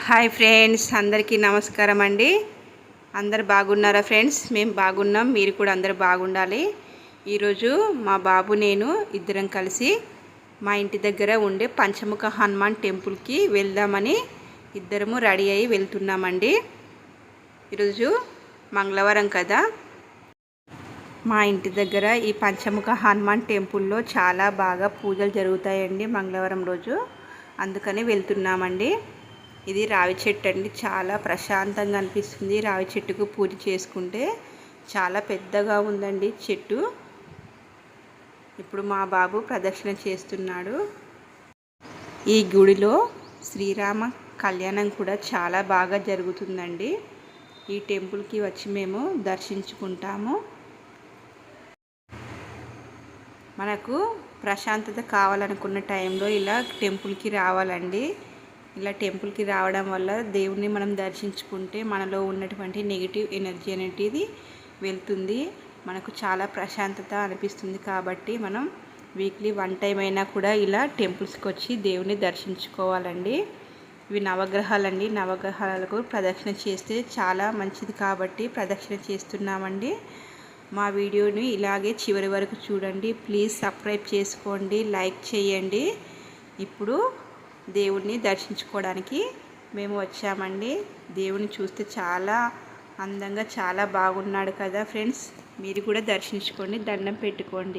Hi friends, అందరికీ నమస్కారం అండి. అందరు బాగున్నారా ఫ్రెండ్స్? మేము బాగున్నాం, మీరు కూడా అందరు బాగుండాలి. ఈరోజు మా బాబు నేను ఇద్దరం కలిసి మా ఇంటి దగ్గర ఉండే పంచముఖ హనుమాన్ టెంపుల్కి వెళ్దామని ఇద్దరము రెడీ అయ్యి వెళ్తున్నామండి. ఈరోజు మంగళవారం కదా, మా ఇంటి దగ్గర ఈ పంచముఖ హనుమాన్ టెంపుల్లో చాలా బాగా పూజలు జరుగుతాయండి మంగళవారం రోజు. అందుకని వెళ్తున్నామండి. ఇది రావి చెట్టు అండి, చాలా ప్రశాంతంగా అనిపిస్తుంది. రావి చెట్టుకు పూజ చేసుకుంటే చాలా పెద్దగా ఉందండి చెట్టు. ఇప్పుడు మా బాబు ప్రదక్షిణ చేస్తున్నాడు. ఈ గుడిలో శ్రీరామ కళ్యాణం కూడా చాలా బాగా జరుగుతుందండి. ఈ టెంపుల్కి వచ్చి మేము దర్శించుకుంటాము. మనకు ప్రశాంతత కావాలనుకున్న టైంలో ఇలా టెంపుల్కి రావాలండి. ఇలా టెంపుల్కి రావడం వల్ల దేవుణ్ణి మనం దర్శించుకుంటే మనలో ఉన్నటువంటి నెగిటివ్ ఎనర్జీ అనేది వెళ్తుంది. మనకు చాలా ప్రశాంతత అనిపిస్తుంది. కాబట్టి మనం వీక్లీ 1 టైం అయినా కూడా ఇలా టెంపుల్స్కి వచ్చి దేవుణ్ణి దర్శించుకోవాలండి. ఇవి నవగ్రహాలండి. నవగ్రహాలకు ప్రదక్షిణ చేస్తే చాలా మంచిది కాబట్టి ప్రదక్షిణ చేస్తున్నామండి. మా వీడియోని ఇలాగే చివరి వరకు చూడండి. ప్లీజ్ సబ్స్క్రైబ్ చేసుకోండి, లైక్ చేయండి. ఇప్పుడు దేవుణ్ణి దర్శించుకోవడానికి మేము వచ్చామండి. దేవుని చూస్తే చాలా అందంగా చాలా బాగున్నాడు కదా ఫ్రెండ్స్. మీరు కూడా దర్శించుకోండి, దండం పెట్టుకోండి.